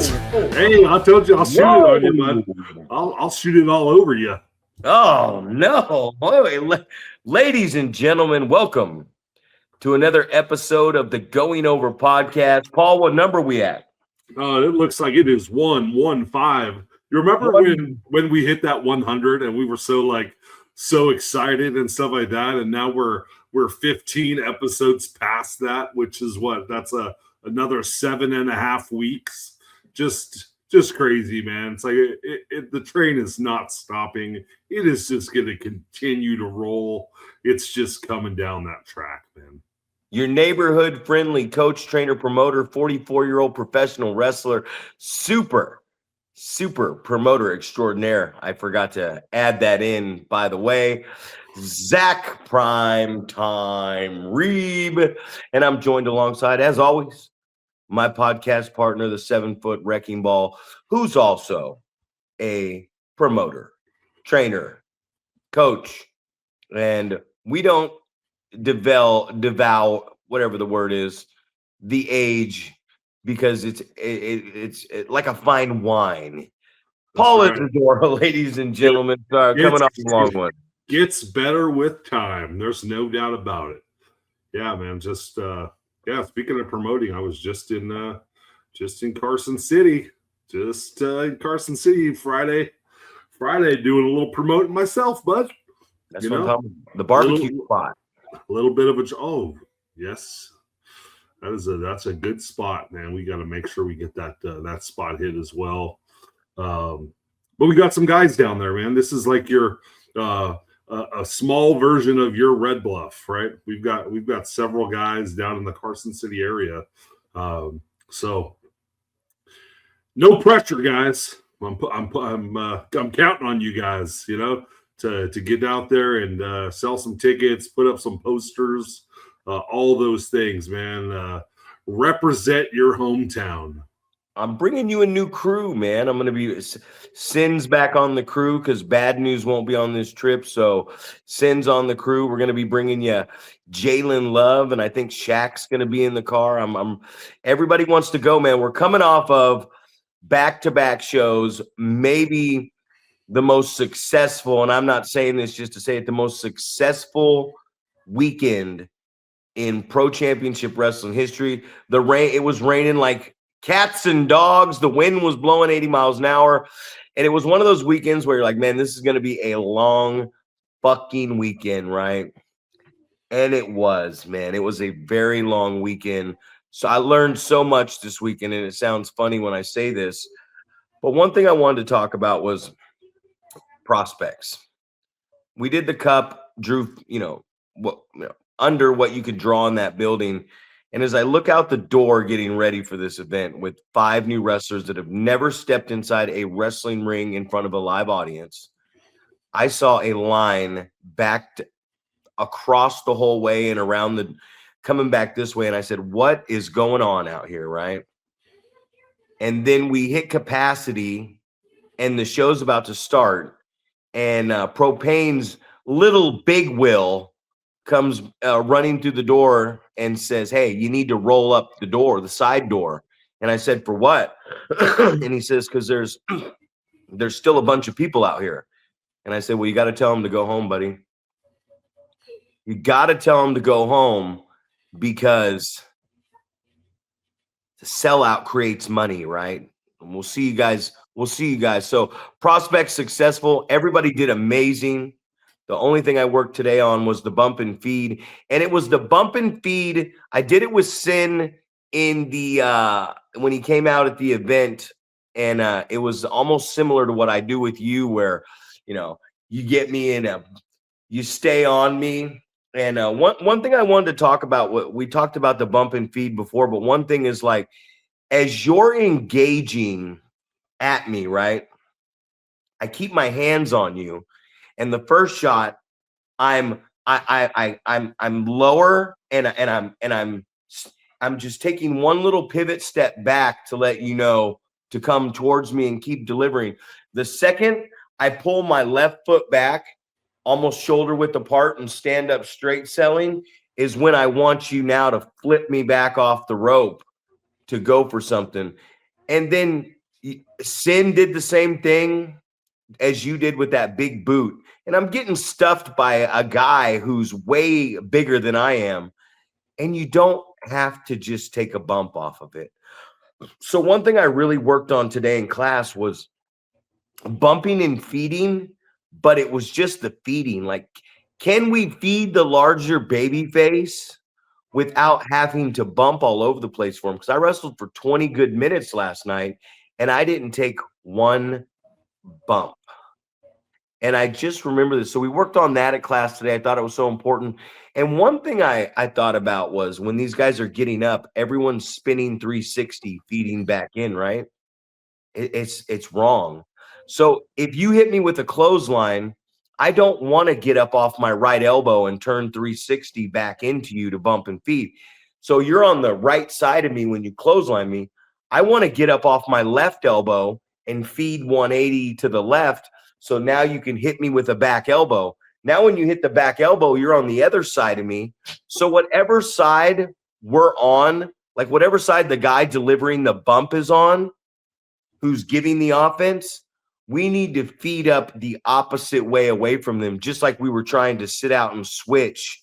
Hey, I told you I'll shoot it on you, man. I'll shoot it all over you. Oh, no. Ladies and gentlemen, welcome to another episode of the Going Over podcast. Paul, what number we at? It looks like it is 115. You remember when we hit that 100 and we were so excited and stuff like that, and now we're 15 episodes past that, which is what? That's another 7.5 weeks. Just crazy, man. It's like the train is not stopping. It is just going to continue to roll. It's just coming down that track, man. Your neighborhood friendly coach, trainer, promoter, 44-year-old professional wrestler, super promoter extraordinaire. I forgot to add that in, by the way. Zack Prime Time Reeb. And I'm joined alongside, as always, my podcast partner, the 7-foot wrecking ball, who's also a promoter, trainer, coach. And we don't devour whatever the word is, the age, because it's like a fine wine. Paul Isadora, ladies and gentlemen, coming off a long one. Gets better with time. There's no doubt about it. Yeah, man. Speaking of promoting, I was just in Carson City. In Carson City Friday doing a little promoting myself, bud. That's what I'm talking about. The barbecue spot. A little bit of yes. That's a good spot, man. We got to make sure we get that spot hit as well. But we got some guys down there, man. This is like your a small version of your Red Bluff, right? We've got several guys down in the Carson City area. So no pressure, guys. I'm counting on you guys, to get out there and sell some tickets, put up some posters, all those things, man. Represent your hometown. I'm bringing you a new crew, man. I'm going to be Sin's back on the crew because Bad News won't be on this trip. So Sin's on the crew. We're going to be bringing you Jalen Love, and I think Shaq's going to be in the car. Everybody wants to go, man. We're coming off of back-to-back shows, maybe the most successful, and I'm not saying this just to say it, the most successful weekend in pro championship wrestling history. It was raining like cats and dogs. The wind was blowing 80 miles an hour. And it was one of those weekends where you're like, man, this is going to be a long fucking weekend, right? And it was, man. It was a very long weekend. So I learned so much this weekend, and it sounds funny when I say this. But one thing I wanted to talk about was prospects. We did the cup, drew, under what you could draw in that building. And as I look out the door getting ready for this event with 5 new wrestlers that have never stepped inside a wrestling ring in front of a live audience, I saw a line backed across the whole way and around coming back this way. And I said, what is going on out here, right? And then we hit capacity and the show's about to start. And Propane's little Big Will comes running through the door and says, hey, you need to roll up the side door. And I said, for what? And he says, because there's still a bunch of people out here. And I said, well, you got to tell them to go home, buddy. You got to tell them to go home because the sellout creates money, right? And we'll see you guys. So prospects successful. Everybody did amazing. The only thing I worked today on was the bump and feed. And it was the bump and feed. I did it with Sin in when he came out at the event. And it was almost similar to what I do with you, where, you get me you stay on me. And one thing I wanted to talk about, we talked about the bump and feed before, but one thing is like, as you're engaging at me, right? I keep my hands on you. And the first shot, I'm lower and I'm just taking one little pivot step back to let you know to come towards me and keep delivering. The second I pull my left foot back, almost shoulder width apart and stand up straight selling, is when I want you now to flip me back off the rope to go for something. And then Sin did the same thing as you did with that big boot. And I'm getting stuffed by a guy who's way bigger than I am. And you don't have to just take a bump off of it. So one thing I really worked on today in class was bumping and feeding, but it was just the feeding. Like, can we feed the larger baby face without having to bump all over the place for him? Because I wrestled for 20 good minutes last night and I didn't take one bump. And I just remember this. So we worked on that at class today. I thought it was so important. And one thing I thought about was when these guys are getting up, everyone's spinning 360, feeding back in, right? It's wrong. So if you hit me with a clothesline, I don't want to get up off my right elbow and turn 360 back into you to bump and feed. So you're on the right side of me when you clothesline me. I want to get up off my left elbow and feed 180 to the left. So now you can hit me with a back elbow. Now when you hit the back elbow, you're on the other side of me. So whatever side we're on, like whatever side the guy delivering the bump is on, who's giving the offense, we need to feed up the opposite way away from them, just like we were trying to sit out and switch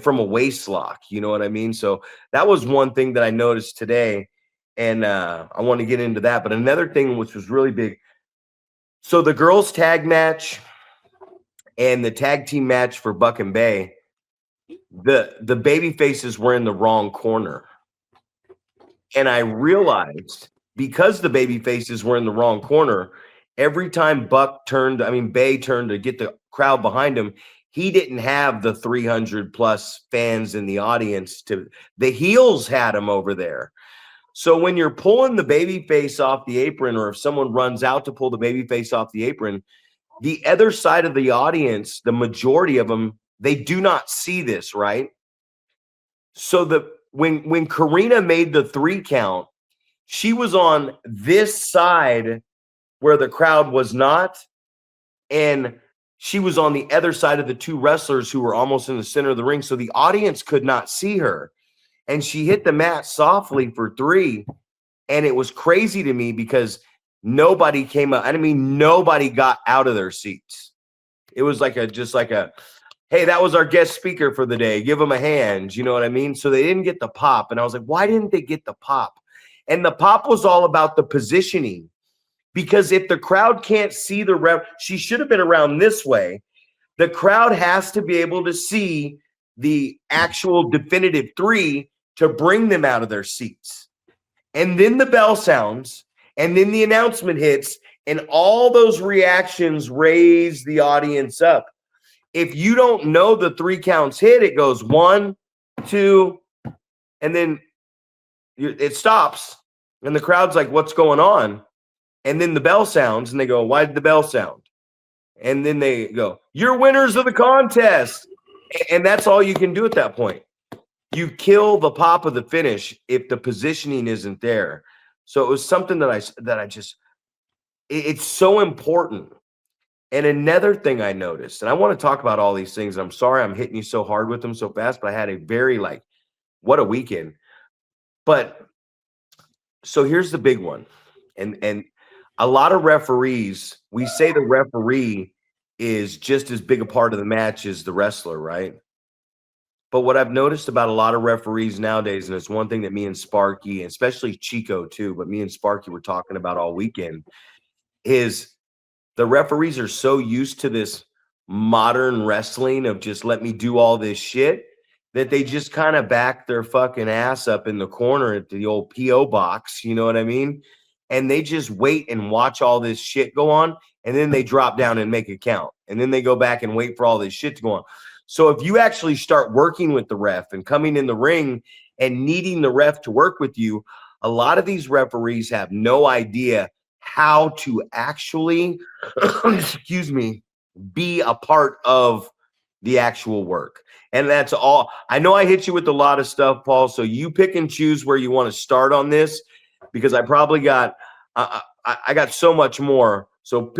from a waist lock. You know what I mean? So that was one thing that I noticed today, and I want to get into that. But another thing which was really big, so the girls' tag match and the tag team match for Buck and Bay, the baby faces were in the wrong corner. And I realized because the baby faces were in the wrong corner, every time Bay turned to get the crowd behind him, he didn't have the 300 plus fans in the audience. The heels had him over there. So when you're pulling the baby face off the apron, or if someone runs out to pull the baby face off the apron, the other side of the audience, the majority of them, they do not see this, right? So when Karina made the 3 count, she was on this side where the crowd was not, and she was on the other side of the 2 wrestlers who were almost in the center of the ring, so the audience could not see her. And she hit the mat softly for 3, and it was crazy to me because nobody came up. I mean, nobody got out of their seats. It was just like a, hey, that was our guest speaker for the day. Give them a hand. You know what I mean? So they didn't get the pop. And I was like, why didn't they get the pop? And the pop was all about the positioning. Because if the crowd can't see the ref, she should have been around this way. The crowd has to be able to see the actual definitive 3 to bring them out of their seats. And then the bell sounds, and then the announcement hits, and all those reactions raise the audience up. If you don't know the 3 counts hit, it goes 1, 2, and then it stops. And the crowd's like, what's going on? And then the bell sounds, and they go, why did the bell sound? And then they go, you're winners of the contest. And that's all you can do at that point. You kill the pop of the finish if the positioning isn't there. So it was something that I just, it's so important. And another thing I noticed, and I want to talk about all these things. I'm sorry I'm hitting you so hard with them so fast, but I had a very what a weekend. But so here's the big one. And a lot of referees, we say the referee is just as big a part of the match as the wrestler, right? But what I've noticed about a lot of referees nowadays, and it's one thing that me and Sparky, and especially Chico too, but me and Sparky were talking about all weekend, is the referees are so used to this modern wrestling of just let me do all this shit that they just kind of back their fucking ass up in the corner at the old P.O. box, you know what I mean? And they just wait and watch all this shit go on, and then they drop down and make a count. And then they go back and wait for all this shit to go on. So if you actually start working with the ref and coming in the ring and needing the ref to work with you, a lot of these referees have no idea how to actually, excuse me, be a part of the actual work. And that's all. I know I hit you with a lot of stuff, Paul, so you pick and choose where you want to start on this, because I probably got, I got so much more. So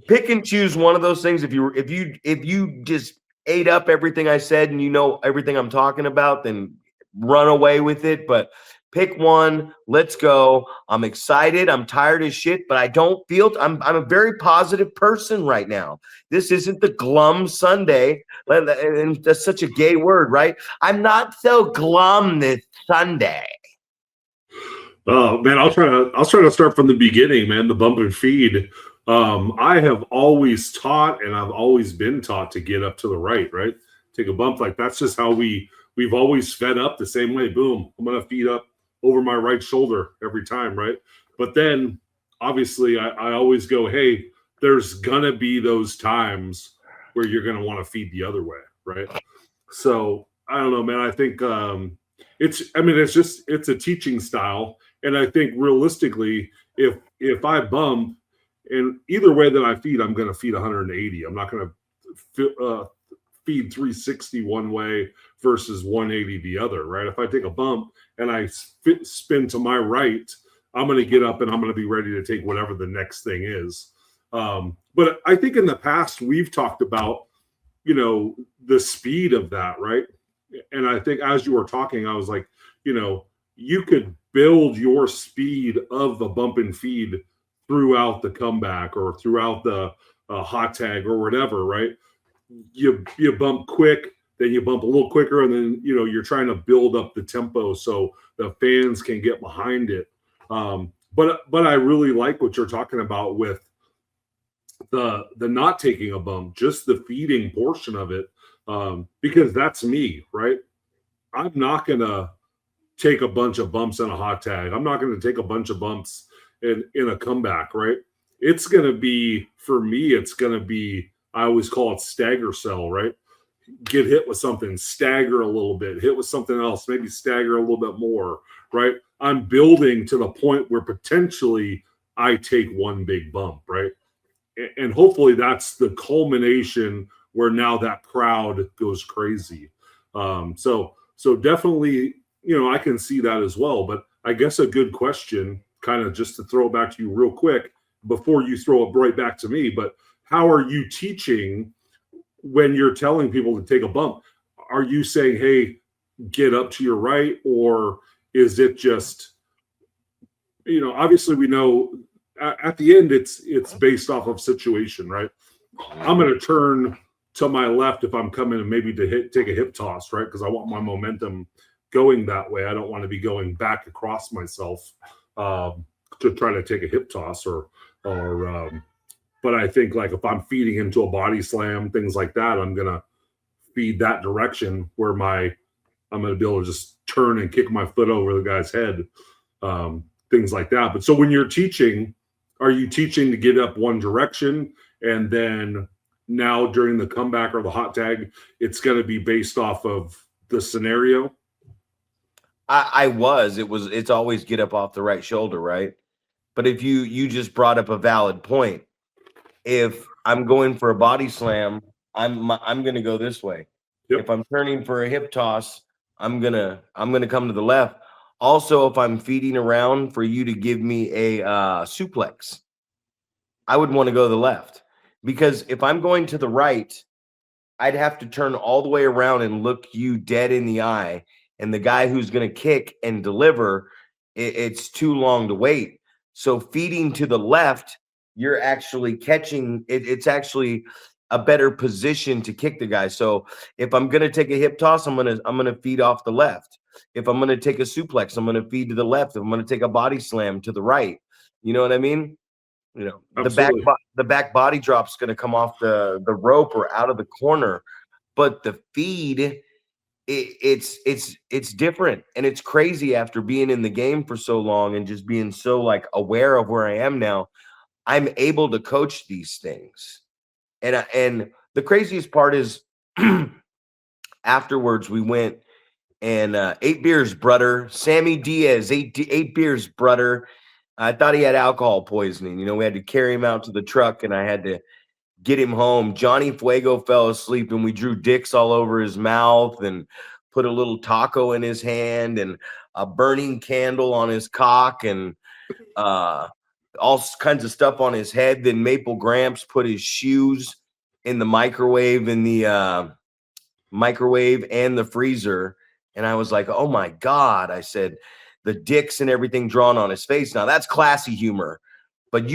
pick and choose one of those things. If you just ate up everything I said and you know everything I'm talking about, then run away with it. But Pick one. Let's go. I'm excited. I'm tired as shit, but I don't feel I'm a very positive person right now. This isn't the glum Sunday. And that's such a gay word, right? I'm not so glum this Sunday. Oh man, I'll try to start from the beginning, man. The bump and feed. I have always taught, and I've always been taught to get up to the right, right? Take a bump, like that's just how we've always fed up the same way. Boom, I'm gonna feed up over my right shoulder every time, right? But then obviously I always go, hey, there's gonna be those times where you're gonna want to feed the other way, right? So I don't know, man. I think it's a teaching style. And I think realistically, if I bump, and either way that I feed, I'm going to feed 180. I'm not going to feed 360 one way versus 180 the other, right? If I take a bump and I spin to my right, I'm going to get up and I'm going to be ready to take whatever the next thing is. But I think in the past we've talked about, the speed of that, right? And I think as you were talking, I was like, you could build your speed of the bump and feed throughout the comeback or throughout the hot tag or whatever, right? You bump quick, then you bump a little quicker, and then you're trying to build up the tempo so the fans can get behind it. But I really like what you're talking about with the not taking a bump, just the feeding portion of it, because that's me, right? I'm not gonna take a bunch of bumps in a hot tag. I'm not going to take a bunch of bumps in a comeback, right? It's going to be, for me, I always call it stagger cell, right? Get hit with something, stagger a little bit, hit with something else, maybe stagger a little bit more, right? I'm building to the point where potentially I take one big bump, right? And hopefully that's the culmination where now that crowd goes crazy. So definitely, I can see that as well. But I guess a good question, kind of just to throw it back to you real quick before you throw it right back to me. But how are you teaching when you're telling people to take a bump? Are you saying, hey, get up to your right? Or is it just, obviously we know at the end it's based off of situation, right? I'm going to turn to my left if I'm coming and maybe to take a hip toss, right? Because I want my momentum going that way. I don't want to be going back across myself to try to take a hip toss but I think like if I'm feeding into a body slam, things like that, I'm going to feed that direction where I'm going to be able to just turn and kick my foot over the guy's head, things like that. But so when you're teaching, are you teaching to get up one direction and then now during the comeback or the hot tag, it's going to be based off of the scenario? It's always get up off the right shoulder, right? But if you just brought up a valid point. If I'm going for a body slam, I'm going to go this way. Yep. If I'm turning for a hip toss, I'm going to come to the left. Also, if I'm feeding around for you to give me a suplex, I would want to go to the left, because if I'm going to the right, I'd have to turn all the way around and look you dead in the eye. And the guy who's going to kick and deliver, it's too long to wait. So feeding to the left, you're actually catching it. It's actually a better position to kick the guy. So if I'm going to take a hip toss, I'm going to feed off the left. If I'm going to take a suplex, I'm going to feed to the left. If I'm going to take a body slam, to the right. You know what I mean? Absolutely. The back body drop's going to come off the rope or out of the corner, but the feed, it's different, and it's crazy after being in the game for so long and just being so like aware of where I am now. I'm able to coach these things, and the craziest part is afterwards we went and 8 beers, brother. Sammy Diaz, 8 beers, brother. I thought he had alcohol poisoning. We had to carry him out to the truck, and I had to get him home. Johnny Fuego fell asleep, and we drew dicks all over his mouth and put a little taco in his hand and a burning candle on his cock and all kinds of stuff on his head. Then Maple Gramps put his shoes in the microwave and the freezer. And I was like, oh my God. I said, the dicks and everything drawn on his face. Now that's classy humor, but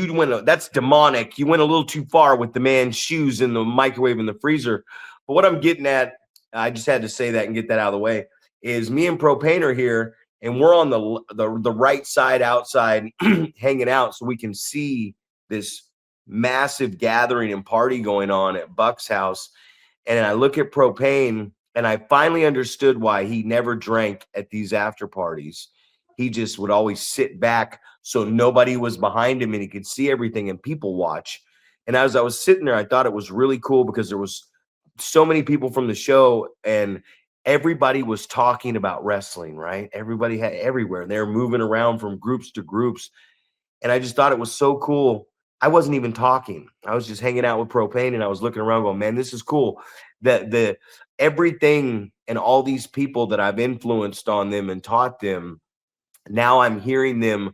that's demonic. You went a little too far with the man's shoes in the microwave and the freezer. But what I'm getting at, I just had to say that and get that out of the way, is me and Propane are here, and we're on the right side outside hanging out so we can see this massive gathering and party going on at Buck's house. And I look at Propane, and I finally understood why he never drank at these after parties. He just would always sit back so nobody was behind him and he could see everything and people watch. And as I was sitting there, I thought it was really cool because there was so many people from the show and everybody was talking about wrestling, right? Everybody had everywhere. They were moving around from groups to groups. And I just thought it was so cool. I wasn't even talking. I was just hanging out with Propane and I was looking around going, man, this is cool. The everything and all these people that I've influenced on them and taught them, now I'm hearing them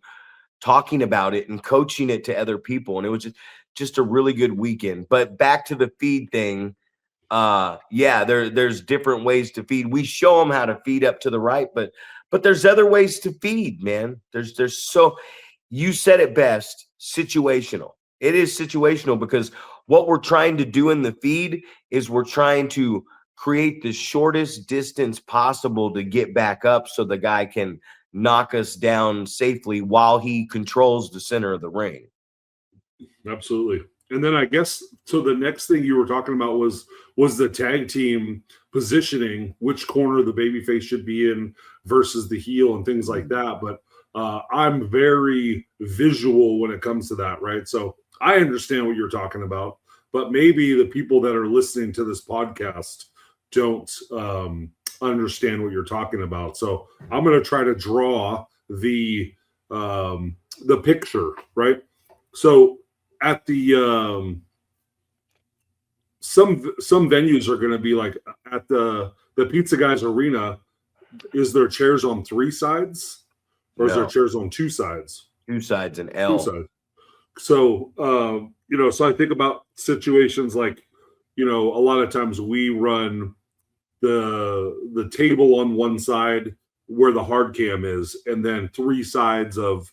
talking about it and coaching it to other people. And it was just a really good weekend. But back to the feed thing. There's different ways to feed. We show them how to feed up to the right, but there's other ways to feed, man. You said it best, situational. It is situational because what we're trying to do in the feed is we're trying to create the shortest distance possible to get back up so the guy can knock us down safely while he controls the center of the ring. Absolutely. And then I guess, so the next thing you were talking about was the tag team positioning, which corner the babyface should be in versus the heel and things like that. But I'm very visual when it comes to that, right? So I understand what you're talking about, but maybe the people that are listening to this podcast don't understand what you're talking about. So I'm going to try to draw the picture, right? So at the some venues are going to be like at the Pizza Guys Arena. Is there chairs on 3 sides, or is there chairs on 2 sides? 2 sides and L. 2 sides. So so I think about situations like, a lot of times we run the table on one side where the hard cam is, and then 3 sides of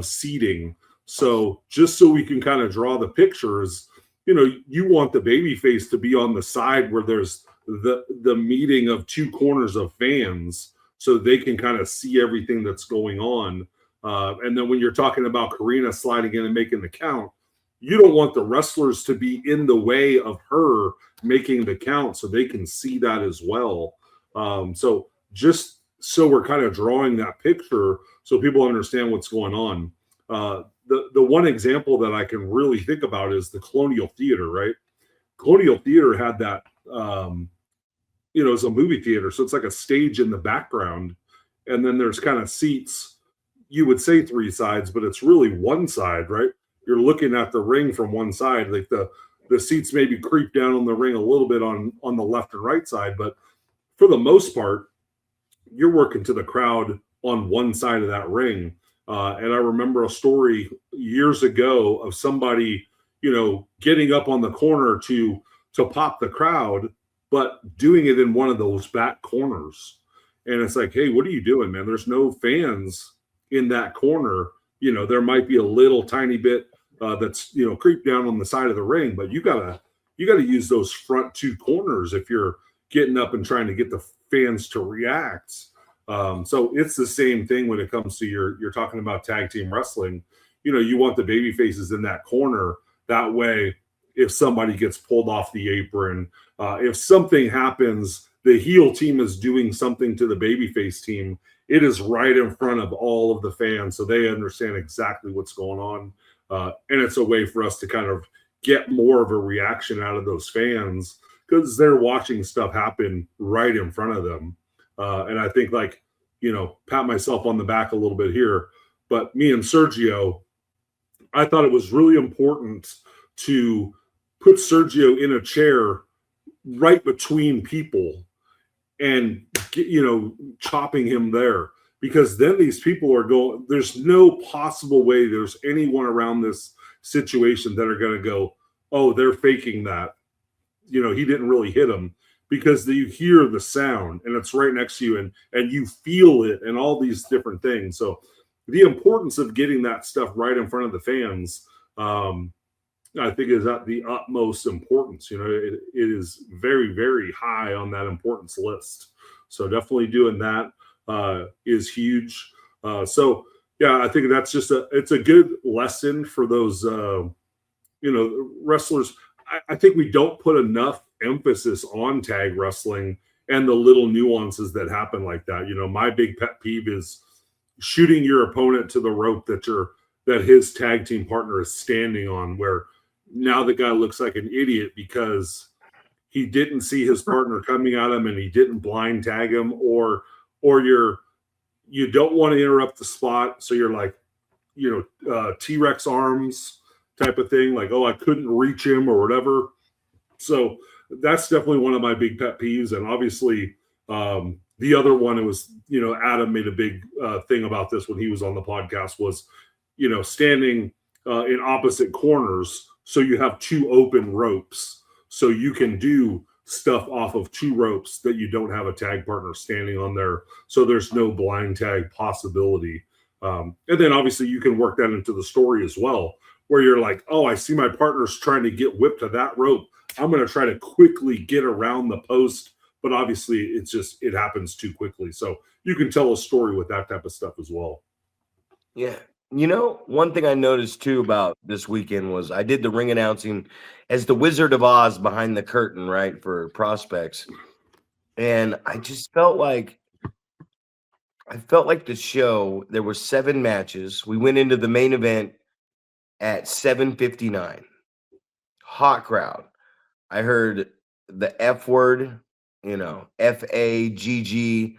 seating. So just so we can kind of draw the pictures, you want the baby face to be on the side where there's the meeting of 2 corners of fans so they can kind of see everything that's going on. And then when you're talking about Karina sliding in and making the count, you don't want the wrestlers to be in the way of her making the count so they can see that as well. So just so we're kind of drawing that picture so people understand what's going on. The one example that I can really think about is the Colonial Theater, right? Colonial Theater had that, it's a movie theater. So it's like a stage in the background. And then there's kind of seats. You would say 3 sides, but it's really 1 side, right? You're looking at the ring from 1 side. Like the seats maybe creep down on the ring a little bit on the left and right side. But for the most part, you're working to the crowd on 1 side of that ring. And I remember a story years ago of somebody, getting up on the corner to pop the crowd, but doing it in one of those back corners. And it's like, hey, what are you doing, man? There's no fans in that corner. There might be a little tiny bit that's, creeped down on the side of the ring, but you gotta use those front 2 corners if you're getting up and trying to get the fans to react. So it's the same thing when it comes to you're talking about tag team wrestling. You want the baby faces in that corner. That way, if somebody gets pulled off the apron, if something happens, the heel team is doing something to the babyface team, it is right in front of all of the fans, so they understand exactly what's going on. And it's a way for us to kind of get more of a reaction out of those fans because they're watching stuff happen right in front of them. And I think, pat myself on the back a little bit here, but me and Sergio, I thought it was really important to put Sergio in a chair right between people and chopping him there, because then these people are going, there's no possible way there's anyone around this situation that are going to go, oh, they're faking that. He didn't really hit him, because you hear the sound and it's right next to you, and you feel it and all these different things. So the importance of getting that stuff right in front of the fans, I think, is at the utmost importance. It is very, very high on that importance list. So definitely doing that is huge. So yeah, I think that's it's a good lesson for those wrestlers. I think we don't put enough emphasis on tag wrestling and the little nuances that happen like that. My big pet peeve is shooting your opponent to the rope that his tag team partner is standing on, where now the guy looks like an idiot because he didn't see his partner coming at him and he didn't blind tag him, or you don't want to interrupt the spot, so you're like, T-Rex arms type of thing, like, oh, I couldn't reach him or whatever. So that's definitely one of my big pet peeves. And obviously, the other one, it was, Adam made a big thing about this when he was on the podcast, was, standing in opposite corners. So you have two open ropes. So you can do stuff off of two ropes that you don't have a tag partner standing on there. So there's no blind tag possibility. And then obviously you can work that into the story as well, where you're like, oh, I see my partner's trying to get whipped to that rope. I'm going to try to quickly get around the post. But obviously it happens too quickly. So you can tell a story with that type of stuff as well. Yeah. One thing I noticed too about this weekend was I did the ring announcing as the Wizard of Oz behind the curtain, right, for prospects. And I just felt like the show, there were 7 matches. We went into the main event at 7:59. Hot crowd. I heard the F word, FAGGOT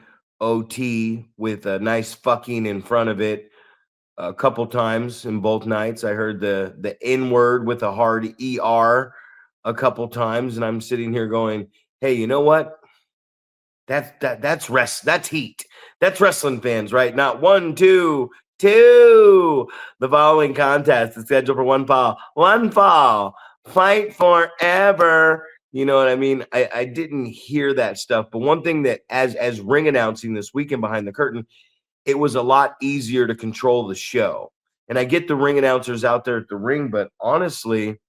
with a nice fucking in front of it a couple times in both nights. I heard the N word with a hard ER a couple times, and I'm sitting here going, hey, you know what? That's heat. That's wrestling fans, right? Not 1, 2, 2. The following contest is scheduled for one fall. Fight forever. You know what I mean? I didn't hear that stuff. But one thing that as ring announcing this weekend behind the curtain, it was a lot easier to control the show. And I get the ring announcers out there at the ring, but honestly,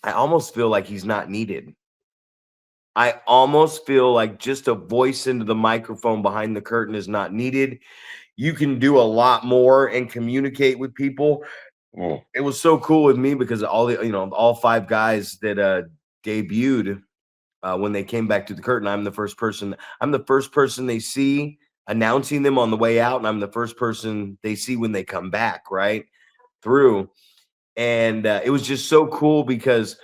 I almost feel like he's not needed. I almost feel like just a voice into the microphone behind the curtain is not needed. You can do a lot more and communicate with people. It was so cool with me because all 5 guys that debuted when they came back to the curtain. I'm the first person they see announcing them on the way out, and I'm the first person they see when they come back right through. And it was just so cool because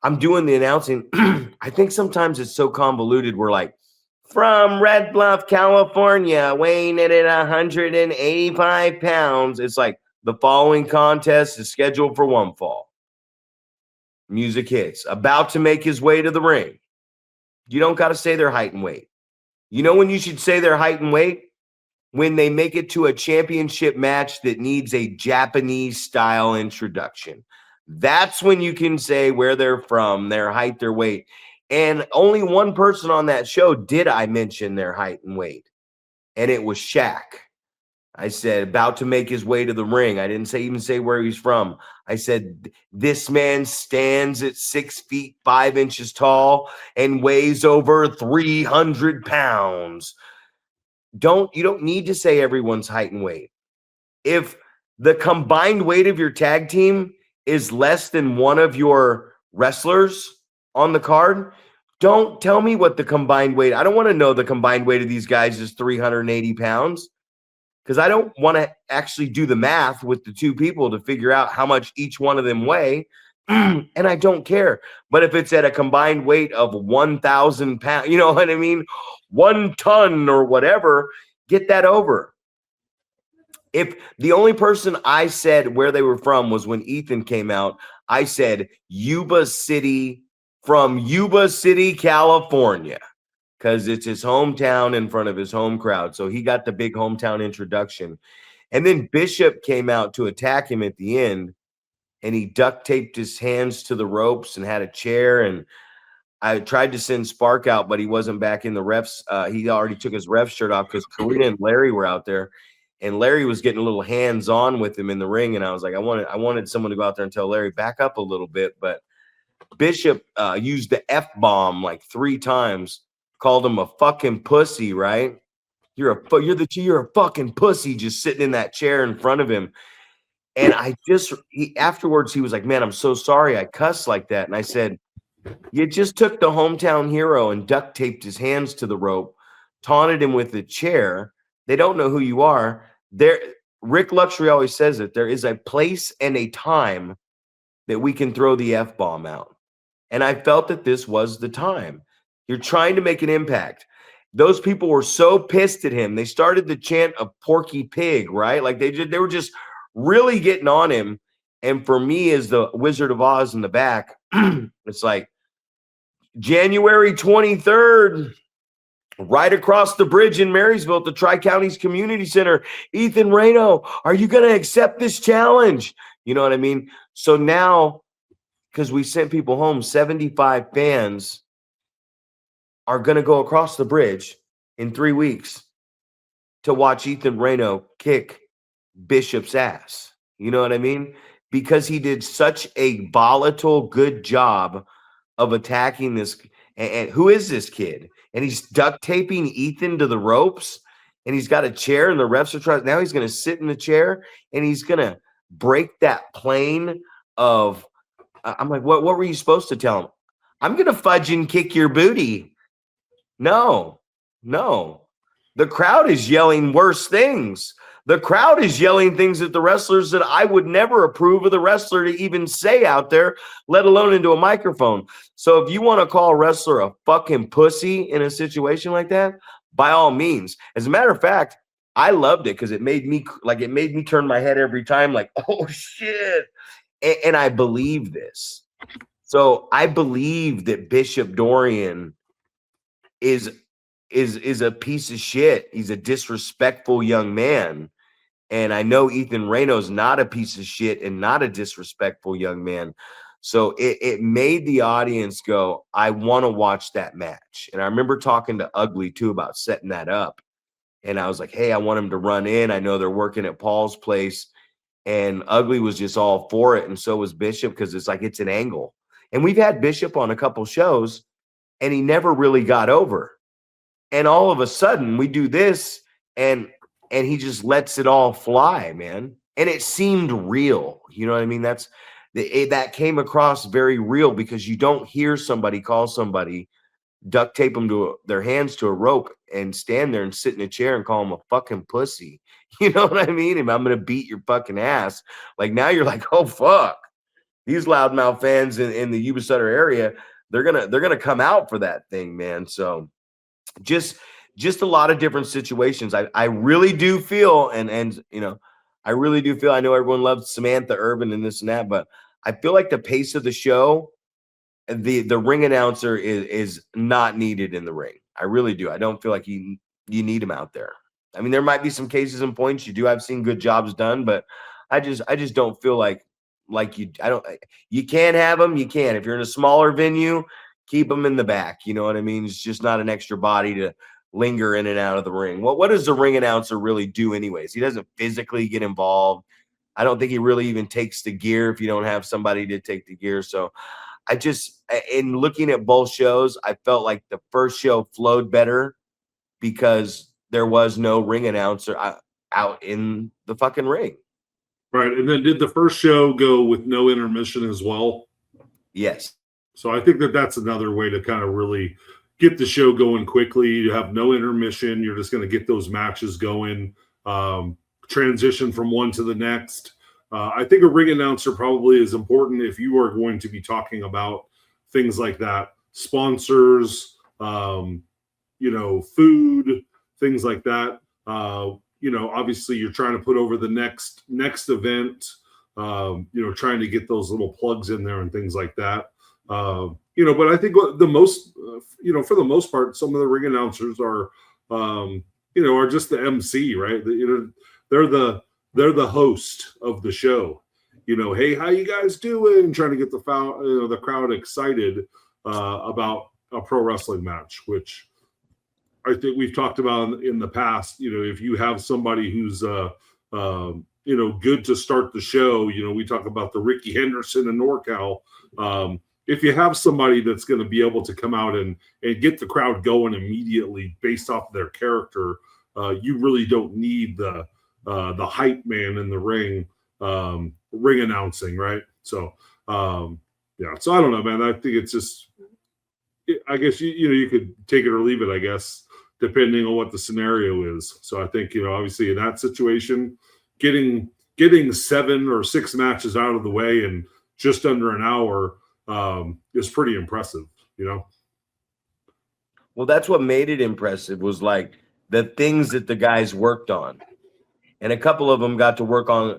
I'm doing the announcing. I think sometimes it's so convoluted. We're like, from Red Bluff, California, weighing in at 185 pounds. It's like, the following contest is scheduled for one fall. Music hits. About to make his way to the ring. You don't got to say their height and weight. You know when you should say their height and weight? When they make it to a championship match that needs a Japanese style introduction. That's when you can say where they're from, their height, their weight. And only one person on that show did I mention their height and weight. And it was Shaq. I said, about to make his way to the ring. I didn't even say where he's from. I said, this man stands at 6 feet 5 inches tall and weighs over 300 pounds. You don't need to say everyone's height and weight. If the combined weight of your tag team is less than one of your wrestlers on the card, don't tell me what the combined weight. I don't want to know the combined weight of these guys is 380 pounds because I don't want to actually do the math with the 2 people to figure out how much each one of them weigh. And I don't care. But if it's at a combined weight of 1,000 pounds, you know what I mean? 1 ton or whatever, get that over. If the only person I said where they were from was when Ethan came out, I said Yuba City, from Yuba City, California, because it's his hometown in front of his home crowd. So he got the big hometown introduction. And then Bishop came out to attack him at the end, and he duct taped his hands to the ropes and had a chair. And I tried to send Spark out, but he wasn't back in the refs. He already took his ref shirt off because Karina and Larry were out there, and Larry was getting a little hands-on with him in the ring. And I was like, I wanted someone to go out there and tell Larry, back up a little bit. But Bishop used the F-bomb like 3 times, called him a fucking pussy, right? You're a fucking pussy, just sitting in that chair in front of him. And afterwards he was like, man, I'm so sorry I cussed like that. And I said, you just took the hometown hero and duct taped his hands to the rope, taunted him with a chair. They don't know who you are. Rick Luxury always says that there is a place and a time that we can throw the F-bomb out. And I felt that this was the time. You're trying to make an impact. Those people were so pissed at him. They started the chant of Porky Pig, right? Like they were just really getting on him. And for me, as the Wizard of Oz in the back, it's like January 23rd, right across the bridge in Marysville at the Tri-Counties Community Center. Ethan Reno, are you going to accept this challenge? You know what I mean? So now, because we sent people home, 75 fans are going to go across the bridge in 3 weeks to watch Ethan Reno kick Bishop's ass. You know what I mean? Because he did such a volatile, good job of attacking this. And who is this kid? And he's duct taping Ethan to the ropes, and he's got a chair, and the refs are trying. Now he's going to sit in the chair, and he's going to break that plane of. I'm like, what were you supposed to tell him? I'm going to fudge and kick your booty. No. The crowd is yelling worse things. The crowd is yelling things at the wrestlers that I would never approve of the wrestler to even say out there, let alone into a microphone. So if you want to call a wrestler a fucking pussy in a situation like that, by all means. As a matter of fact, I loved it because it made me turn my head every time, like, oh shit. And I believe this. So I believe that Bishop Dorian is a piece of shit. He's a disrespectful young man. And I know Ethan Reno's not a piece of shit and not a disrespectful young man. So it made the audience go, I want to watch that match. And I remember talking to Ugly too about setting that up. And I was like, hey, I want him to run in. I know they're working at Paul's place. And Ugly was just all for it. And so was Bishop, because it's like, it's an angle. And we've had Bishop on a couple shows and he never really got over. And all of a sudden we do this and he just lets it all fly, man. And it seemed real. You know what I mean? That came across very real, because you don't hear somebody call somebody, duct tape them to their hands to a rope and stand there and sit in a chair and call them a fucking pussy. You know what I mean? And I'm going to beat your fucking ass. Like now you're like, oh, fuck. These loudmouth fans in the Yuba Sutter area, they're going to come out for that thing, man. So just a lot of different situations. I really do feel, and you know, I really do feel, I know everyone loves Samantha Urban and this and that, but I feel like the pace of the show, the ring announcer is not needed in the ring. I really do. I don't feel like you need him out there. I mean, there might be some cases and points I've seen good jobs done, but I just don't feel like you can't have them. You can. If you're in a smaller venue, keep them in the back. You know what I mean? It's just not an extra body to linger in and out of the ring. What does the ring announcer really do anyways? He doesn't physically get involved. I don't think he really even takes the gear if you don't have somebody to take the gear. So in looking at both shows, I felt like the first show flowed better because there was no ring announcer out in the fucking ring. Right. And then did the first show go with no intermission as well? Yes. So I think that's another way to kind of really get the show going quickly. You have no intermission. You're just going to get those matches going, transition from one to the next. I think a ring announcer probably is important if you are going to be talking about things like that. Sponsors, food, things like that. Obviously you're trying to put over the next event, trying to get those little plugs in there and things like that. But I think the most, for the most part, some of the ring announcers are just the MC, right? They're the host of the show. Hey, how you guys doing? Trying to get the crowd excited about a pro wrestling match, which I think we've talked about in the past. If you have somebody who's good to start the show, we talk about the Ricky Henderson and NorCal. If you have somebody that's going to be able to come out and get the crowd going immediately based off of their character, you really don't need the hype man in the ring announcing, right? So yeah. So I don't know, man. I think it's just, I guess you could take it or leave it, I guess, depending on what the scenario is. So I think, obviously in that situation, getting 7 or 6 matches out of the way in just under an hour is pretty impressive, Well, that's what made it impressive, was like the things that the guys worked on. And a couple of them got to work on,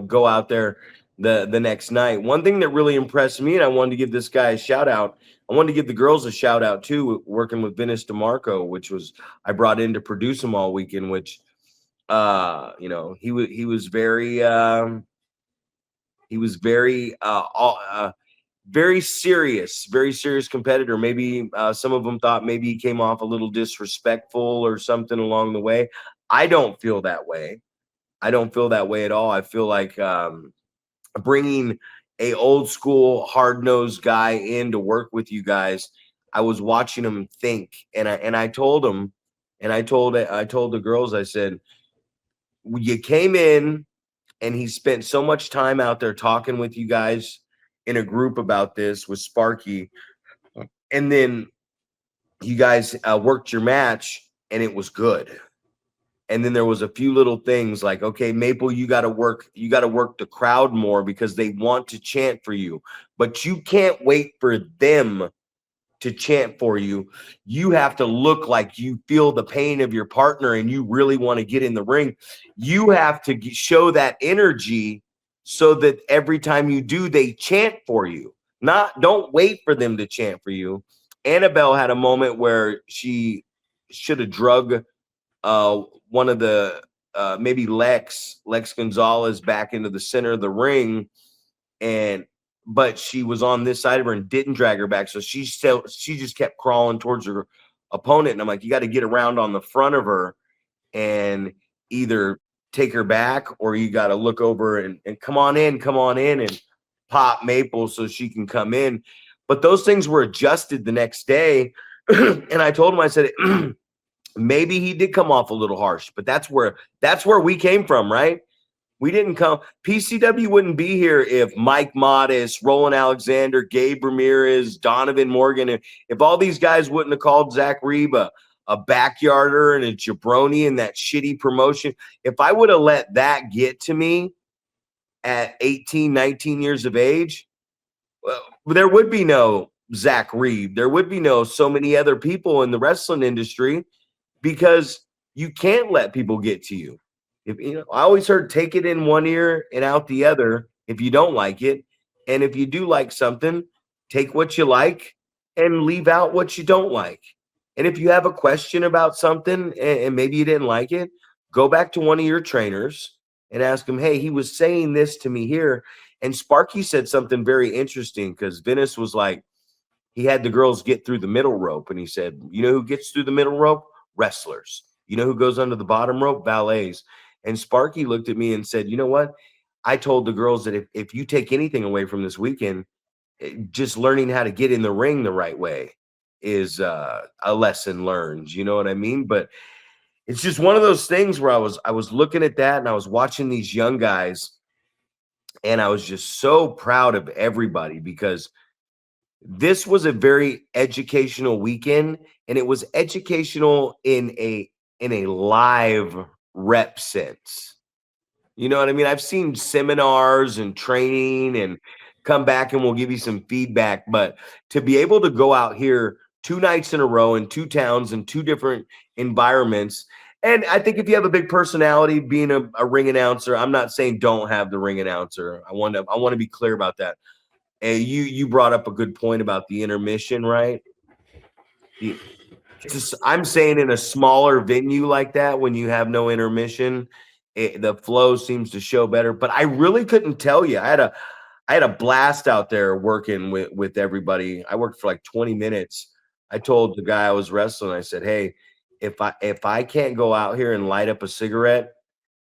go out there the next night. One thing that really impressed me, and I wanted to give this guy a shout out, I wanted to give the girls a shout out too, working with Venice DeMarco, which was, I brought in to produce them all weekend, which, he was very very serious competitor. Maybe some of them thought maybe he came off a little disrespectful or something along the way. I don't feel that way. I don't feel that way at all. I feel like bringing a old school hard-nosed guy in to work with you guys, I was watching him think, and I told him, and I told the girls, I said, you came in and he spent so much time out there talking with you guys in a group about this with Sparky, and then you guys worked your match and it was good. And then there was a few little things like, okay, Maple, you got to work the crowd more because they want to chant for you, but you can't wait for them to chant for you. You have to look like you feel the pain of your partner and you really want to get in the ring. You have to show that energy so that every time you do, they chant for you. Don't wait for them to chant for you. Annabelle had a moment where she should have drug one of the maybe Lex Gonzalez back into the center of the ring, but she was on this side of her and didn't drag her back, so she just kept crawling towards her opponent. And I'm like, you got to get around on the front of her and either take her back, or you got to look over and come on in and pop Maple so she can come in. But those things were adjusted the next day. And I told him, I said, maybe he did come off a little harsh, but that's where we came from, right? We didn't come. PCW wouldn't be here if Mike Modest, Roland Alexander, Gabe Ramirez, Donovan Morgan, if all these guys wouldn't have called Zach Reeb a backyarder and a jabroni and that shitty promotion. If I would have let that get to me at 18, 19 years of age, well, there would be no Zach Reeb. There would be no so many other people in the wrestling industry, because you can't let people get to you. I always heard, take it in one ear and out the other if you don't like it. And if you do like something, take what you like and leave out what you don't like. And if you have a question about something and maybe you didn't like it, go back to one of your trainers and ask him, hey, he was saying this to me here. And Sparky said something very interesting, because Venice was like, he had the girls get through the middle rope. And he said, you know who gets through the middle rope? Wrestlers. You know who goes under the bottom rope? Valets. And Sparky looked at me and said, you know what? I told the girls that if you take anything away from this weekend, just learning how to get in the ring the right way is a lesson learned. You know what I mean? But it's just one of those things where I was looking at that and I was watching these young guys, and I was just so proud of everybody, because this was a very educational weekend, and it was educational in a live rep sense. You know what I mean? I've seen seminars and training and come back and we'll give you some feedback, but to be able to go out here 2 nights in a row in 2 towns in 2 different environments. And I think if you have a big personality being a ring announcer, I'm not saying don't have the ring announcer. I want to be clear about that. And you brought up a good point about the intermission, right? I'm saying in a smaller venue like that, when you have no intermission, the flow seems to show better. But I really couldn't tell you. I had a blast out there working with everybody. I worked for like 20 minutes. I told the guy I was wrestling, I said, hey, if I can't go out here and light up a cigarette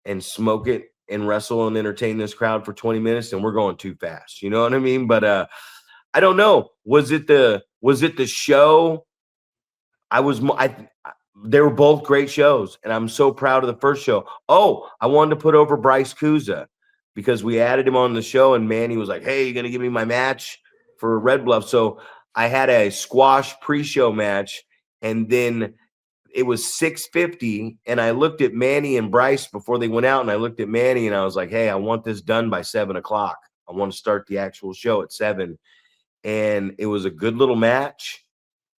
and smoke it and wrestle and entertain this crowd for 20 minutes, then we're going too fast. You know what I mean? But I don't know. Was it the show? They were both great shows, and I'm so proud of the first show. Oh, I wanted to put over Bryce Kuza because we added him on the show, and Manny was like, hey, you gonna give me my match for Red Bluff? So I had a squash pre-show match, and then it was 6:50, and I looked at Manny and Bryce before they went out, and I looked at Manny and I was like, hey, I want this done by 7:00. I want to start the actual show at 7. And it was a good little match,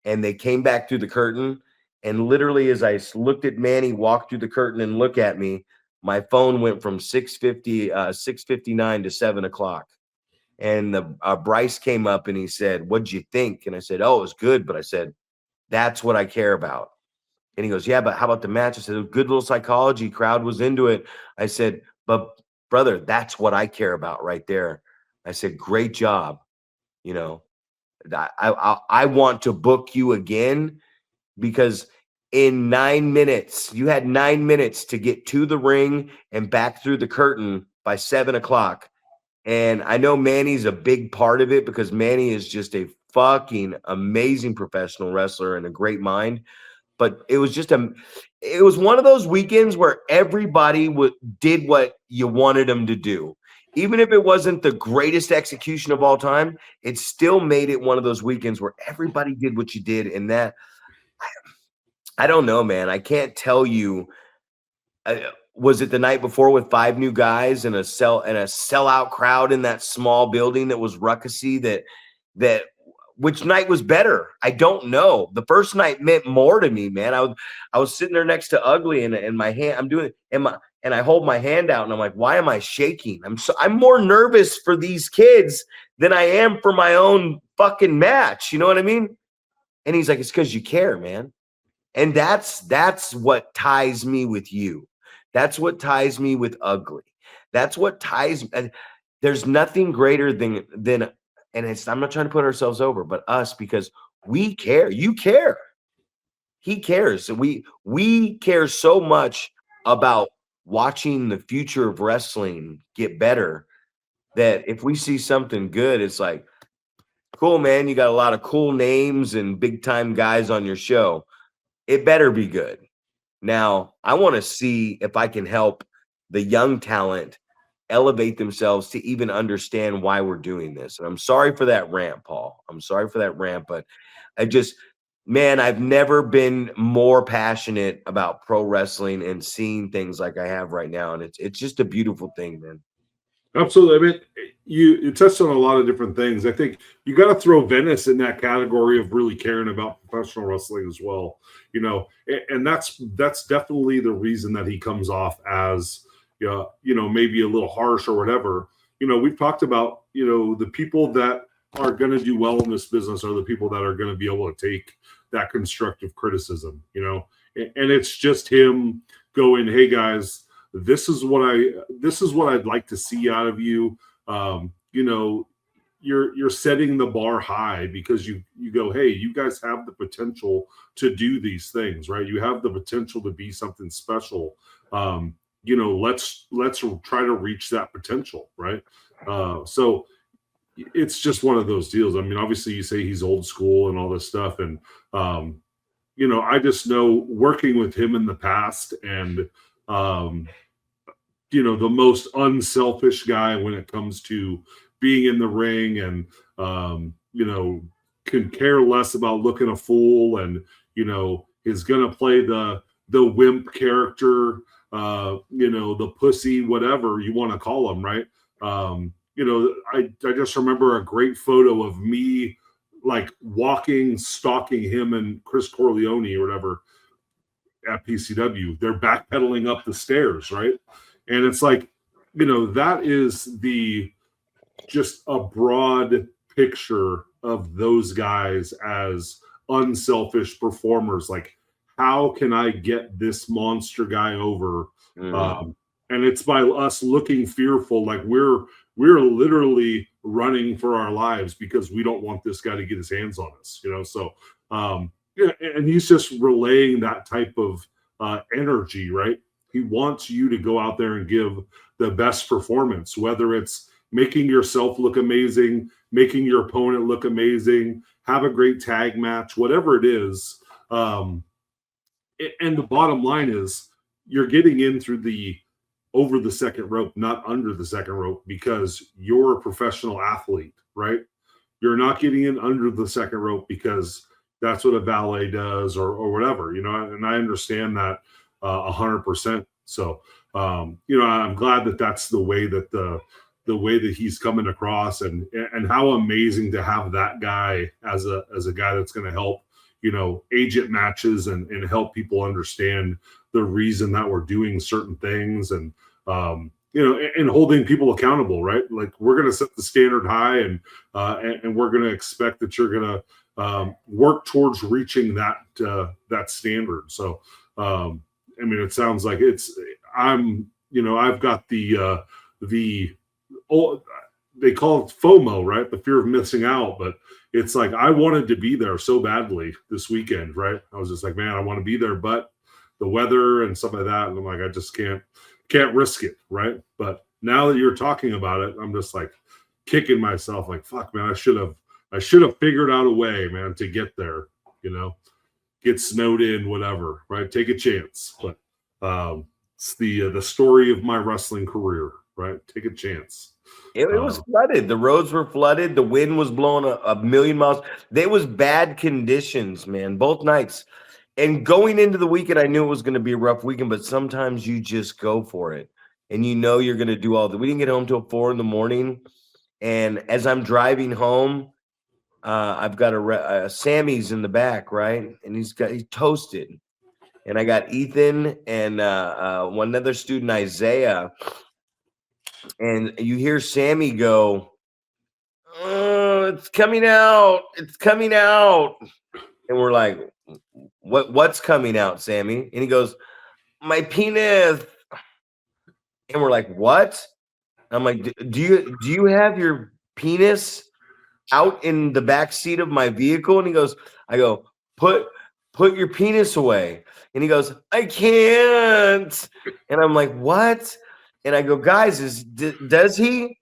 and they came back through the curtain, and literally as I looked at Manny walk through the curtain and look at me, my phone went from 6:59 to 7:00. And the Bryce came up and he said, what'd you think? And I said, oh, it was good. But I said, that's what I care about. And he goes, yeah, but how about the match? I said, good little psychology. Crowd was into it. I said, but brother, that's what I care about right there. I said, great job. You know, I want to book you again because in 9 minutes, you had 9 minutes to get to the ring and back through the curtain by 7:00. And I know Manny's a big part of it because Manny is just a fucking amazing professional wrestler and a great mind. But it was it was one of those weekends where everybody did what you wanted them to do. Even if it wasn't the greatest execution of all time, it still made it one of those weekends where everybody did what you did. And that, I don't know, man. I can't tell you. Was it the night before with 5 new guys and a sellout crowd in that small building that was ruckusy? That which night was better? I don't know. The first night meant more to me, man. I was sitting there next to Ugly, and my hand, I'm doing it, and I hold my hand out, and I'm like, why am I shaking? I'm more nervous for these kids than I am for my own fucking match. You know what I mean? And he's like, it's because you care, man. And that's what ties me with you. That's what ties me with Ugly. That's what ties. And there's nothing greater than and I'm not trying to put ourselves over, but us, because we care. You care. He cares. We care so much about watching the future of wrestling get better that if we see something good, it's like, cool, man. You got a lot of cool names and big time guys on your show. It better be good. Now, I want to see if I can help the young talent elevate themselves to even understand why we're doing this. And I'm sorry for that rant, Paul. I'm sorry for that rant, but man, I've never been more passionate about pro wrestling and seeing things like I have right now. And it's just a beautiful thing, man. Absolutely. I mean, you touched on a lot of different things. I think you got to throw Venice in that category of really caring about professional wrestling as well. You know, and that's definitely the reason that he comes off as, you know, maybe a little harsh or whatever. You know, we've talked about, you know, the people that are going to do well in this business are the people that are going to be able to take that constructive criticism, you know, and it's just him going, hey guys, this is what I'd like to see out of you. You know, you're setting the bar high because you go, hey, you guys have the potential to do these things, right? You have the potential to be something special. You know, let's try to reach that potential, right? So it's just one of those deals. I mean, obviously you say he's old school and all this stuff. And, you know, I just know working with him in the past and, you know, the most unselfish guy when it comes to being in the ring and, you know, can care less about looking a fool and, you know, is going to play the wimp character, you know, the pussy, whatever you want to call him. Right. You know, I just remember a great photo of me like stalking him and Chris Corleone or whatever at PCW. They're backpedaling up the stairs. Right. And it's like, you know, that is just a broad picture of those guys as unselfish performers. Like, how can I get this monster guy over? And it's by us looking fearful, like we're literally running for our lives because we don't want this guy to get his hands on us, you know? So Yeah, and he's just relaying that type of energy, right? He wants you to go out there and give the best performance, whether it's making yourself look amazing, making your opponent look amazing, have a great tag match, whatever it is. And the bottom line is you're getting in through the over the second rope, not under the second rope, because you're a professional athlete, right? You're not getting in under the second rope because that's what a valet does or whatever, and I understand that 100%. So, I'm glad that that's the way that the way that he's coming across, and how amazing to have that guy as a guy that's going to help, agent matches and help people understand the reason that we're doing certain things, and and holding people accountable, right? Like, we're going to set the standard high, and we're going to expect that you're going to work towards reaching that standard. So, it sounds like I've got the they call it FOMO, right? The fear of missing out. But it's like, I wanted to be there so badly this weekend, right? I was just like, man, I want to be there, but the weather and stuff like that. And I'm like, I just can't risk it, right? But now that you're talking about it, I'm just like kicking myself, like, fuck, man, I should have figured out a way, man, to get there, get snowed in, whatever, right? Take a chance. But it's the story of my wrestling career, right? Take a chance. It was flooded. The roads were flooded. The wind was blowing a million miles. There was bad conditions, man, both nights. And going into the weekend, I knew it was going to be a rough weekend, but sometimes you just go for it. And you're going to do all that. We didn't get home till 4 a.m. And as I'm driving home, I've got Sammy's in the back, right? And he's toasted. And I got Ethan and one other student, Isaiah. And you hear Sammy go, "Oh, it's coming out. It's coming out." And we're like, what's coming out, Sammy? And he goes, "My penis." And we're like, "What?" I'm like, do you have your penis out in the back seat of my vehicle? And he goes, I go, put your penis away. And he goes, "I can't." And I'm like, "What?" And I go, "Guys, does he?"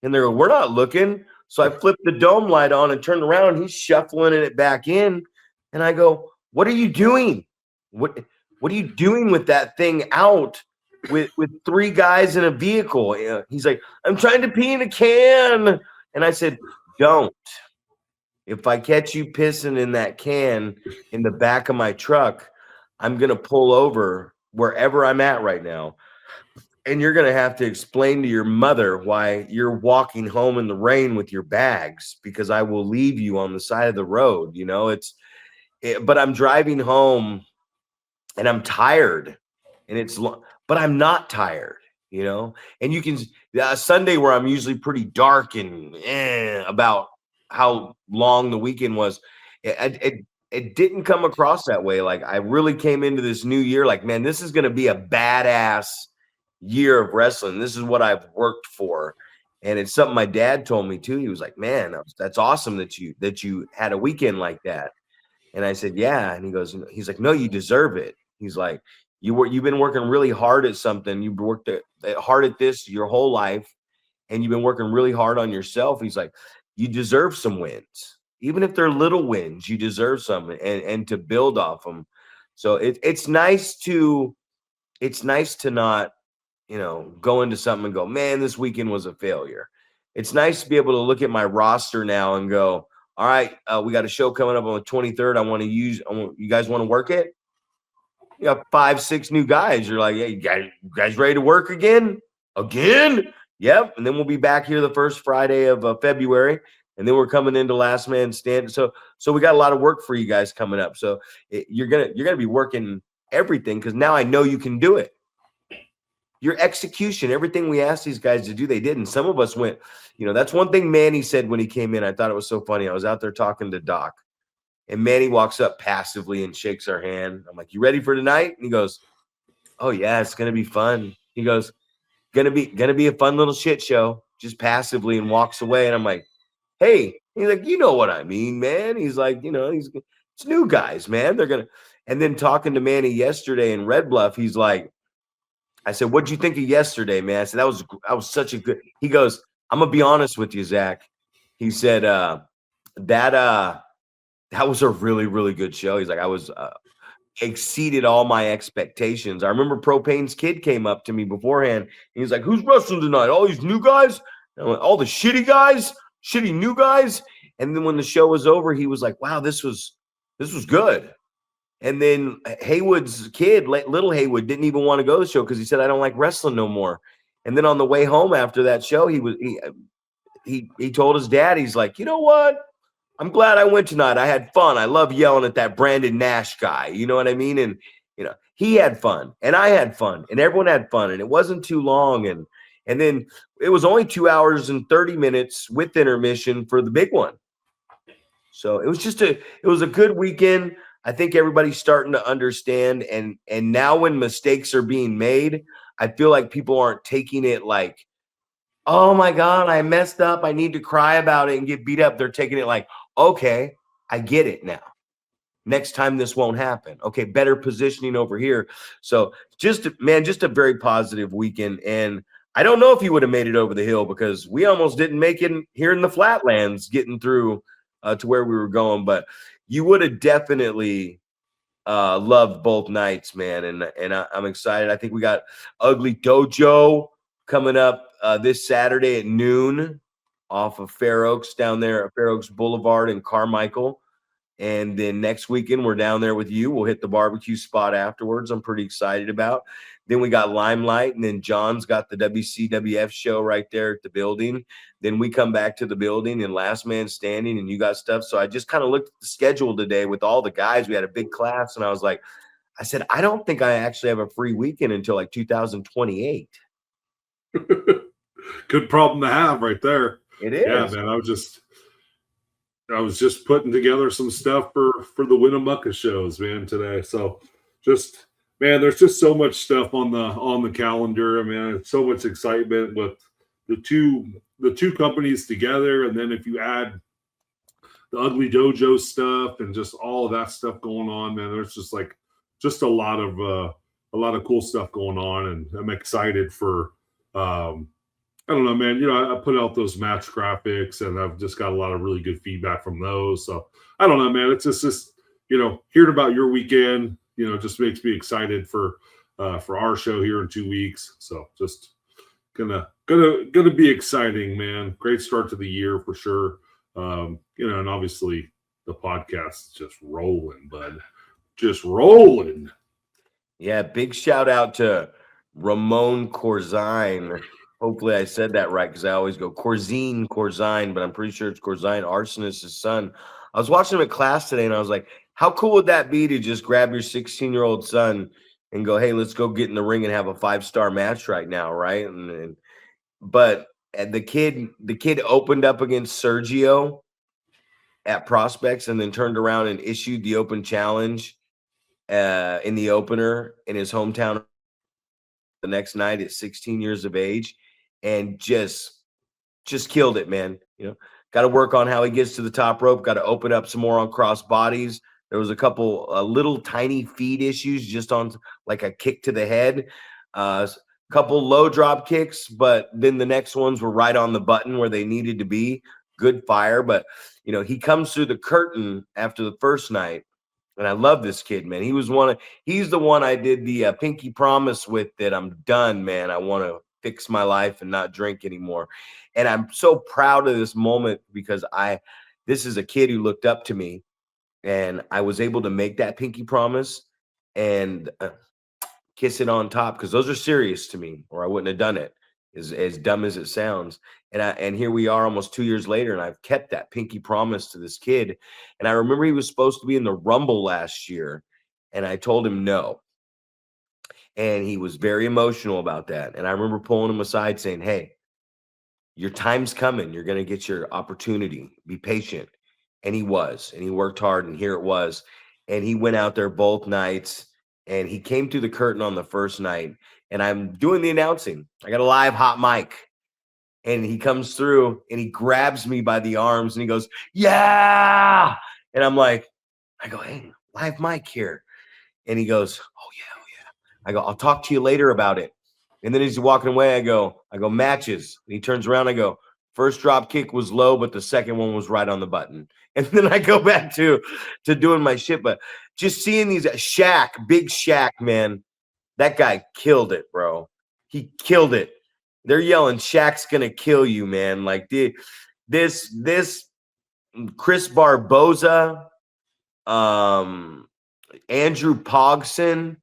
And they go, "We're not looking." So I flipped the dome light on and turned around. He's shuffling it back in. And I go, "What are you doing? What are you doing with that thing out with 3 guys in a vehicle?" He's like, "I'm trying to pee in a can." And I said, "Don't. If I catch you pissing in that can in the back of my truck, I'm going to pull over wherever I'm at right now. And you're going to have to explain to your mother why you're walking home in the rain with your bags, because I will leave you on the side of the road." But I'm driving home and I'm tired, and but I'm not tired, and you can Sunday, where I'm usually pretty dark and about how long the weekend was, it didn't come across that way. Like, I really came into this new year like, man, this is going to be a badass year of wrestling. This is what I've worked for. And it's something my dad told me too. He was like, "Man, that's awesome that you had a weekend like that." And I said, "Yeah." And he's like, "No, you deserve it." He's like, "You've been working really hard at something. You've worked hard at this your whole life, and you've been working really hard on yourself." He's like, "You deserve some wins. Even if they're little wins, you deserve some, and to build off them." So it's nice to not, go into something and go, "Man, this weekend was a failure." It's nice to be able to look at my roster now and go, "All right, we got a show coming up on the 23rd. You guys want to work it?" You got 5, 6 new guys. You're like, "Hey, you guys ready to work again? Again?" Yep. And then we'll be back here the first Friday of February. And then we're coming into Last Man Stand. So we got a lot of work for you guys coming up. So you're gonna be working everything, because now I know you can do it. Your execution, everything we asked these guys to do, they did. And some of us went, that's one thing Manny said when he came in. I thought it was so funny. I was out there talking to Doc, and Manny walks up passively and shakes our hand. I'm like, "You ready for tonight?" And he goes, "Oh yeah, it's gonna be fun." He goes, gonna be a fun little shit show," just passively, and walks away. And I'm like, "Hey," he's like, "You know what I mean, man." He's like, It's new guys, man. They're gonna. And then talking to Manny yesterday in Red Bluff, he's like, I said, "What'd you think of yesterday, man?" I said, "That was such a good." He goes, "I'm gonna be honest with you, Zach." He said, "That was a really, really good show." He's like, "I was exceeded all my expectations." I remember Propane's kid came up to me beforehand. He was like, "Who's wrestling tonight? All these new guys? And I went, all the shitty guys, shitty new guys." And then when the show was over, he was like, "Wow, this was good." And then Haywood's kid, little Haywood, didn't even want to go to the show because he said, "I don't like wrestling no more." And then on the way home after that show, he told his dad, he's like, "You know what? I'm glad I went tonight. I had fun. I love yelling at that Brandon Nash guy." You know what I mean? And he had fun, and I had fun, and everyone had fun, and it wasn't too long. And then it was only 2 hours and 30 minutes with intermission for the big one. So it was a good weekend. I think everybody's starting to understand, and now when mistakes are being made, I feel like people aren't taking it like, "Oh my God, I messed up. I need to cry about it and get beat up." They're taking it like, "Okay, I get it now. Next time this won't happen. Okay, better positioning over here." So just a very positive weekend. And I don't know if he would have made it over the hill because we almost didn't make it here in the flatlands getting through to where we were going. But you would have definitely loved both nights, man. And I'm excited. I think we got Ugly Dojo coming up this Saturday at noon off of Fair Oaks down there at Fair Oaks Boulevard in Carmichael. And then next weekend, we're down there with you. We'll hit the barbecue spot afterwards. I'm pretty excited about. Then we got Limelight, and then John's got the WCWF show right there at the building. Then we come back to the building and Last Man Standing, and you got stuff. So I just kind of looked at the schedule today with all the guys. We had a big class, and I said, I don't think I actually have a free weekend until like 2028. Good problem to have right there. It is. Yeah, man. I was just putting together some stuff for the Winnemucca shows, man, today. So just, man, there's just so much stuff on the calendar. I mean, so much excitement with the two companies together, and then if you add the Ugly Dojo stuff and just all of that stuff going on, man, there's just a lot of cool stuff going on, and I'm excited for I don't know, man. I put out those match graphics, and I've just got a lot of really good feedback from those. So I don't know, man. It's just hearing about your weekend, just makes me excited for our show here in 2 weeks. So just gonna be exciting, man. Great start to the year for sure. And obviously the podcast is just rolling, bud. Just rolling. Yeah, big shout out to Ramon Corzine. Hopefully I said that right because I always go Corzine, but I'm pretty sure it's Corzine, Arsonist's son. I was watching him at class today, and I was like, how cool would that be to just grab your 16-year-old son and go, "Hey, let's go get in the ring and have a 5-star match right now," right? But the kid opened up against Sergio at Prospects and then turned around and issued the open challenge in the opener in his hometown the next night at 16 years of age, and just killed it, man. Got to work on how he gets to the top rope. Got to open up some more on cross bodies. There was a couple little tiny feed issues just on like a kick to the head, couple low drop kicks, but then the next ones were right on the button where they needed to be. Good fire, but he comes through the curtain after the first night. And I love this kid, man. He's the one I did the pinky promise with that I'm done, man. I want to fix my life and not drink anymore. And I'm so proud of this moment because this is a kid who looked up to me, and I was able to make that pinky promise and kiss it on top because those are serious to me, or I wouldn't have done it. As dumb as it sounds. And here we are almost 2 years later, and I've kept that pinky promise to this kid. And I remember he was supposed to be in the Rumble last year, and I told him no. And he was very emotional about that. And I remember pulling him aside saying, "Hey, your time's coming. You're going to get your opportunity. Be patient." And he was, and he worked hard, and here it was. And he went out there both nights, and he came through the curtain on the first night. And I'm doing the announcing. I got a live hot mic. And he comes through and he grabs me by the arms and he goes, "Yeah." And I'm like, I go, hey, live mic here. And he goes, oh yeah. I go, I'll talk to you later about it. And then as he's walking away, I go, matches. And he turns around, I go, first drop kick was low, but the second one was right on the button. And then I go back to doing my shit. But just seeing these Shaq, big Shaq, man, that guy killed it, bro. He killed it. They're yelling, Shaq's gonna kill you, man. Like this Chris Barboza, Andrew Pogson,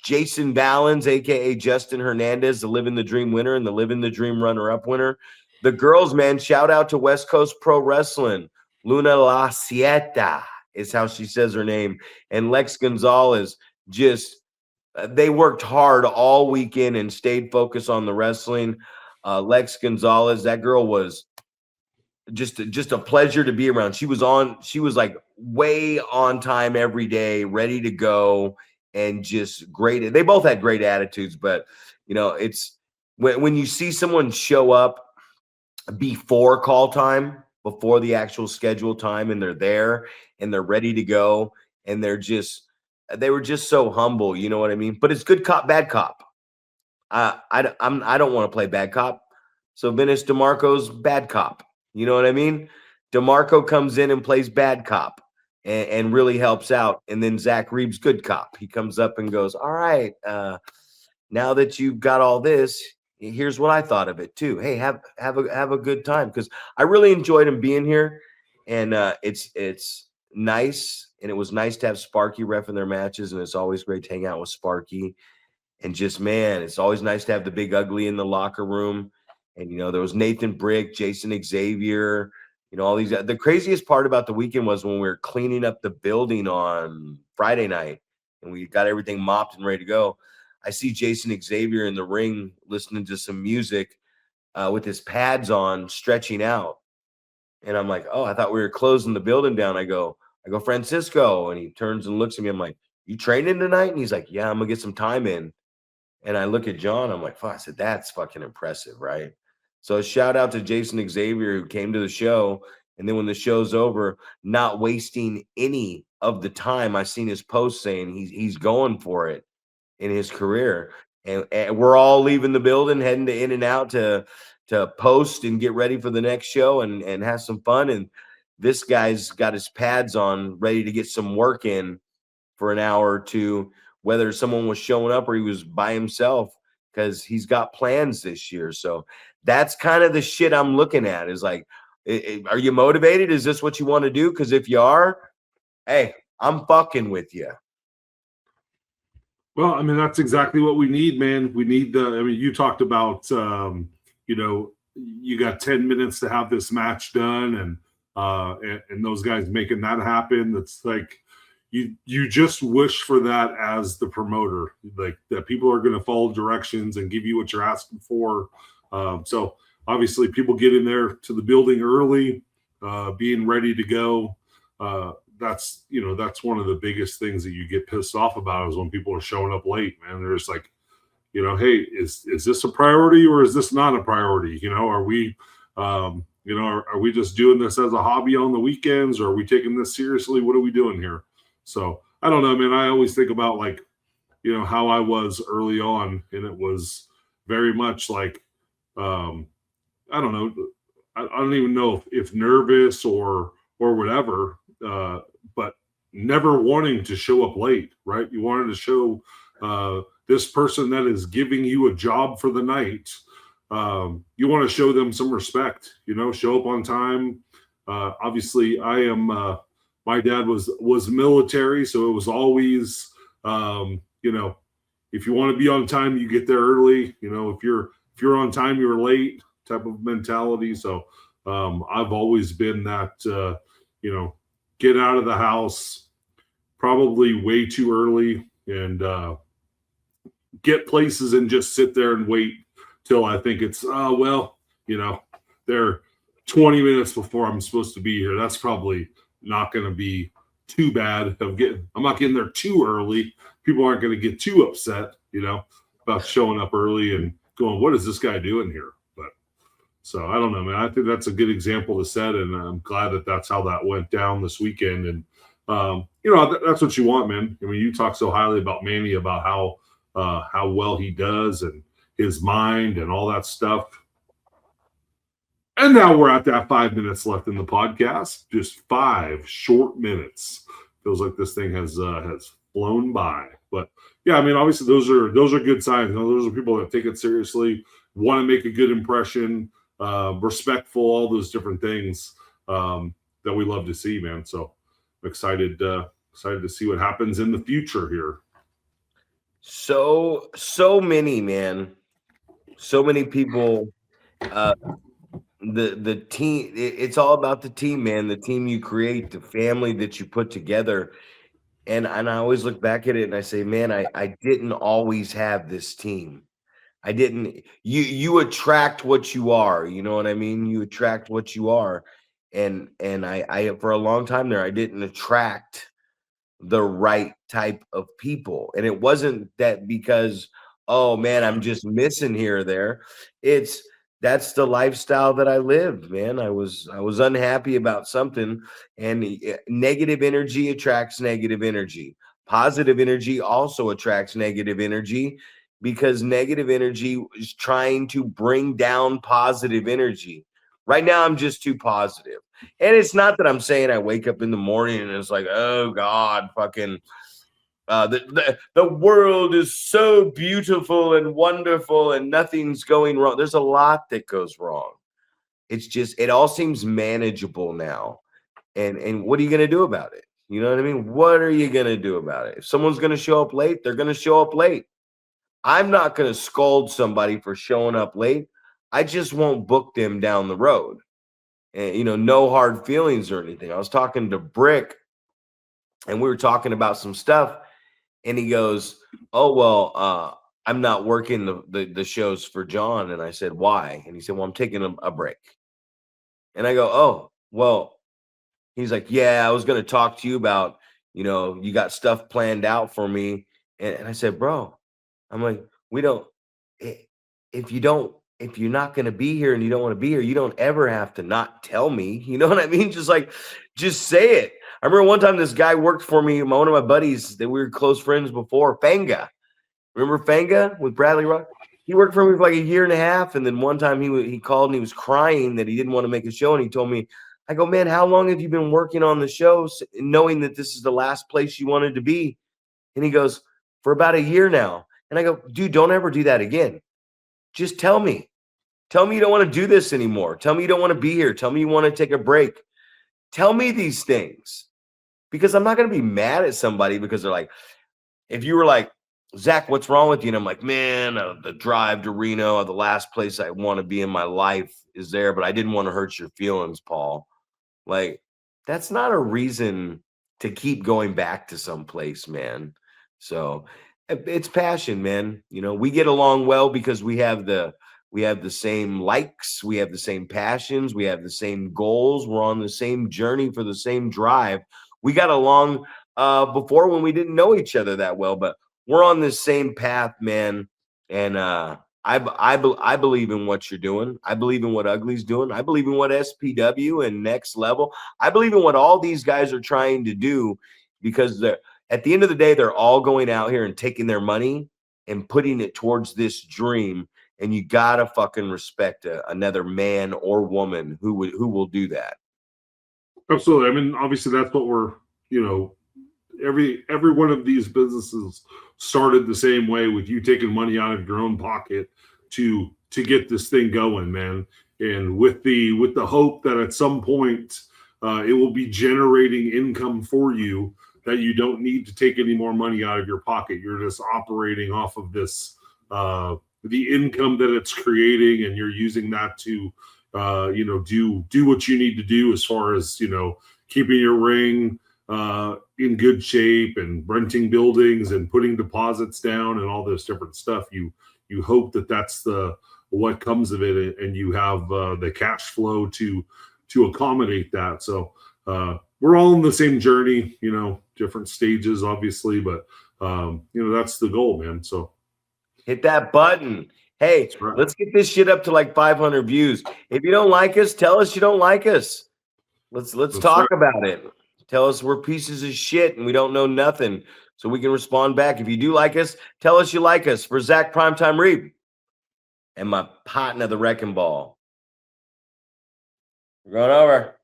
Jason Valens, aka Justin Hernandez, the Living the Dream winner and the Living the Dream runner-up winner. The girls, man, shout out to West Coast Pro Wrestling. Luna La Sieta is how she says her name. And Lex Gonzalez, just they worked hard all weekend and stayed focused on the wrestling. Lex Gonzalez, that girl was just a pleasure to be around. She was like way on time every day, ready to go, and just great. They both had great attitudes, but you know, it's when you see someone show up before call time, before the actual scheduled time, and they're there and they're ready to go, and they were just so humble, you know what I mean? But it's good cop, bad cop. I don't want to play bad cop. So Vince DeMarco's bad cop. You know what I mean? DeMarco comes in and plays bad cop and really helps out. And then Zach Reeb's good cop. He comes up and goes, all right, now that you've got all this, here's what I thought of it too. Hey, have a good time. Because I really enjoyed him being here. And it's nice. And it was nice to have Sparky reffing their matches. And it's always great to hang out with Sparky. And just, man, it's always nice to have the big ugly in the locker room. And, you know, there was Nathan Brick, Jason Xavier, you know, all these. The craziest part about the weekend was when we were cleaning up the building on Friday night and we got everything mopped and ready to go. I see Jason Xavier in the ring listening to some music with his pads on, stretching out. And I'm like, oh, I thought we were closing the building down. I go, Francisco. And he turns and looks at me. I'm like, you training tonight? And he's like, yeah, I'm going to get some time in. And I look at John. I'm like, fuck, I said, that's fucking impressive, right? So shout out to Jason Xavier who came to the show. And then when the show's over, not wasting any of the time. I seen his post saying he's going for it in his career. And we're all leaving the building, heading to In and Out to post and get ready for the next show and have some fun. And this guy's got his pads on, ready to get some work in for an hour or two, whether someone was showing up or he was by himself, because he's got plans this year. So that's kind of the shit I'm looking at, is like, are you motivated? Is this what you want to do? Because if you are, hey, I'm fucking with you. Well, I mean, that's exactly what we need, man. We need you talked about, you know, you got 10 minutes to have this match done, and those guys making that happen. That's like, you just wish for that as the promoter, like that people are going to follow directions and give you what you're asking for. So obviously people get in there to the building early, being ready to go. That's one of the biggest things that you get pissed off about, is when people are showing up late, man. They're just like, you know, hey, is this a priority or is this not a priority? You know, are we, are we just doing this as a hobby on the weekends, or are we taking this seriously? What are we doing here? So I don't know, man. I always think about, like, you know, how I was early on, and it was very much like, I don't know. I don't even know if nervous or whatever, but never wanting to show up late, right? You wanted to show this person that is giving you a job for the night. You want to show them some respect, you know, show up on time. Obviously, I am. My dad was military, so it was always, you know, if you want to be on time, you get there early. You know, if you're on time, you're late type of mentality. So I've always been that, you know, get out of the house probably way too early and get places and just sit there and wait till I think it's, well, you know, they're 20 minutes before I'm supposed to be here. That's probably not going to be too bad. I'm not getting there too early. People aren't going to get too upset, you know, about showing up early and going, what is this guy doing here? But So I don't know, man. I think that's a good example to set, and I'm glad that that's how that went down this weekend. And that's what you want, man. I mean, you talk so highly about Manny, about how well he does and his mind and all that stuff. And now we're at that 5 minutes left in the podcast. Just 5 short minutes. Feels like this thing has flown by. But yeah, I mean, obviously those are good signs. Those are people that take it seriously, want to make a good impression, respectful, all those different things that we love to see, man. So I'm excited to see what happens in the future here. So many, man. So many people. The team, it's all about the team, man. The team you create, the family that you put together. And I always look back at it and I say, man, I didn't always have this team. I didn't. You attract what you are. You know what I mean? You attract what you are. And I for a long time there, I didn't attract the right type of people. And it wasn't that because, oh man, I'm just missing here or there. That's the lifestyle that I lived, man. I was unhappy about something, and negative energy attracts negative energy. Positive energy also attracts negative energy, because negative energy is trying to bring down positive energy. Right now, I'm just too positive. And it's not that I'm saying I wake up in the morning and it's like, oh God, fucking the world is so beautiful and wonderful and nothing's going wrong. There's a lot that goes wrong. It's just, it all seems manageable now. And what are you going to do about it? You know what I mean? What are you going to do about it? If someone's going to show up late, they're going to show up late. I'm not going to scold somebody for showing up late. I just won't book them down the road. And, no hard feelings or anything. I was talking to Brick and we were talking about some stuff. And he goes, oh, well, I'm not working the shows for John. And I said, why? And he said, well, I'm taking a break. And I go, oh, well, he's like, yeah, I was going to talk to you about, you got stuff planned out for me. And I said, bro, I'm like, if you're not going to be here and you don't want to be here, you don't ever have to not tell me. You know what I mean? Just say it. I remember one time this guy worked for me, one of my buddies that we were close friends before, Fanga. Remember Fanga with Bradley Rock? He worked for me for like a year and a half. And then one time he called and he was crying that he didn't want to make a show. And he told me, I go, man, how long have you been working on the show knowing that this is the last place you wanted to be? And he goes, for about a year now. And I go, dude, don't ever do that again. Just tell me. Tell me you don't want to do this anymore. Tell me you don't want to be here. Tell me you want to take a break. Tell me these things, because I'm not going to be mad at somebody because they're like, if you were like, Zach, what's wrong with you? And I'm like, man, the drive to Reno, the last place I want to be in my life is there, but I didn't want to hurt your feelings, Paul. Like, that's not a reason to keep going back to some place, man. So it's passion, man. We get along well because we have the same likes, we have the same passions, we have the same goals, we're on the same journey for the same drive. We got along before when we didn't know each other that well, but we're on this same path, man. And I believe in what you're doing. I believe in what Ugly's doing. I believe in what SPW and Next Level. I believe in what all these guys are trying to do, because at the end of the day, they're all going out here and taking their money and putting it towards this dream. And you gotta fucking respect another man or woman who will do that. Absolutely. I mean, obviously, that's what we're. Every one of these businesses started the same way, with you taking money out of your own pocket to get this thing going, man. And with the hope that at some point it will be generating income for you, that you don't need to take any more money out of your pocket. You're just operating off of this. The income that it's creating, and you're using that to do what you need to do as far as keeping your ring in good shape and renting buildings and putting deposits down and all this different stuff. You hope that that's what comes of it, and you have the cash flow to accommodate that. So we're all in the same journey, different stages obviously, but that's the goal, man. So hit that button. Hey, That's right. let's get this shit up to like 500 views. If you don't like us, tell us you don't like us. Let's That's talk right. about it. Tell us we're pieces of shit and we don't know nothing, so we can respond back. If you do like us, tell us you like us. For Zack Primetime Reeb and my partner, the Wrecking Ball. We're going over.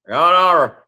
We're going over.